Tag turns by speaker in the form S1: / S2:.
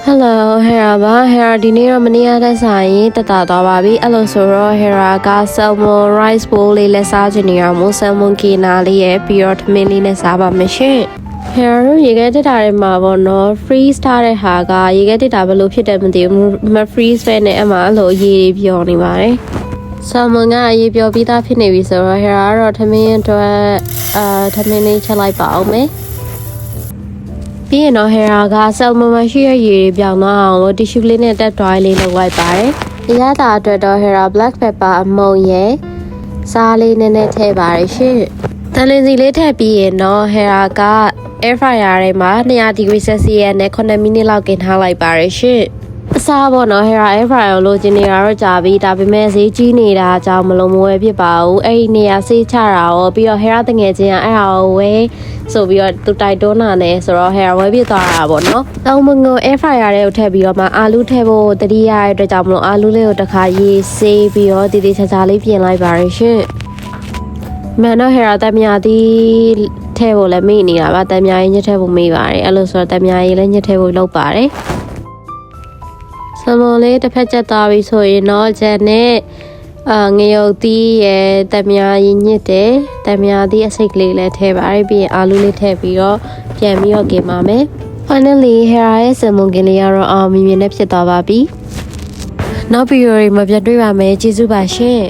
S1: Hello Hera ပါ Hera ဒီနေ့တော့မနေ့ကတည်းဆိုင်တက်တာသွားပါပြီအဲ့လိုဆိုတော့ Hera က salmon rice bowl လေးလက်စားချင်နေရမို့ salmon ကနာလေးရဲ့ပြီးတော့ထမင်းလေးနဲ့စားပါမယ်ရှင် Hera တို့ရေခဲတက်တာတွေမှာပေါ့နော် freeze ထားတဲ့ဟာကရေခဲတက်တာဘယ်လိုဖြစ်တယ်မသိဘူးမ freeze ပဲနဲ့အမှအဲ့လိုရေတွေပြောနေပါတယ် salmon ကရေပြောပြီးသားဖြစ်နေပြီဆိုတော့ Hera ကတော့ထမင်းအတွက်ထမင်းလေးချက်လိုက်ပါအောင်မယ်ပြီးရင်တော့ Hera က salmon မှာရှိတဲ့ရေတွေပြောင်းသွားအောင်လို့ tissue လေးနဲ့တက်တွိုင်းလေးလုပ်လိုက်ပါတယ်။အရသာအတွက်တော့ Hera black pepper အမုံရဲ့စားလေးနည်းနည်းထည့်ပါတယ်ရှင်။တန်လင်းစီလေးထည့်ပြီးရင်တော့ Hera က air fryer ထဲမှာ200 degree celsius နဲ့9မိနစ်လောက်ကင်ထားလိုက်ပါတယ်ရှင်။အစားပေါ့နော် Hera air fryer လို့ကျင်နေတာတော့ကြာပြီဒါပေမဲ့ဈေးကြီးနေတာအကြောင်းမလုံးမဝယ်ဖြစ်ပါဘူး။အဲ့ဒီနေရာဆေးချတာရောပြီးတော့ Hera တငယ်ချင်းကအဲ့ဒါကိုဝယ်ဆိုပြီးတော့သူတိုက်တွန်းတာနဲ့ဆိုတော့ Hera ဝယ်ပြသွားတာပေါ့နော်။တောင်မငုံ air fryer ထဲကိုထည့်ပြီးတော့မှအာလူးထည့်ဖို့တတိယရတဲ့အတွက်ကြောင့်မလို့အာလူးလေးကိုတစ်ခါရေးဆေးပြီးတော့တည်တည်ချာချာလေးပြင်လိုက်ပါရရှင်။မှန်တော့ Hera တက်မြာသီးထည့်ဖို့လည်းမေ့နေတာပါတက်မြာရေးညှက်ထည့်ဖို့မေ့ပါတယ်။အဲ့လိုဆိုတော့တက်မြာရေးလည်းညှက်ထည့်ဖို့လုပ်ပါတယ်။ဆမွန်လေးတစ်ဖက်ချက်သွားပြီဆိုရင်တော့ဂျန်နဲ့ငရုတ်သီးရဲ့တမယာရင်းညစ်တယ်တမယာသီးအစိတ်ကလေးလည်းထည့်ပါတယ်ပြီးရင်အာလူးလေးထည့်ပြီးတော့ပြန်ပြီးတော့กินပါမယ် Finally Hera ရဲ့ဆမွန်ကင်လေးကတော့အောင်မြင်မြင်နဲ့ဖြစ်သွားပါပြီနောက်ဗီဒီယိုတွေမှာပြန်တွေ့ပါမယ်ကျေးဇူးပါရှင်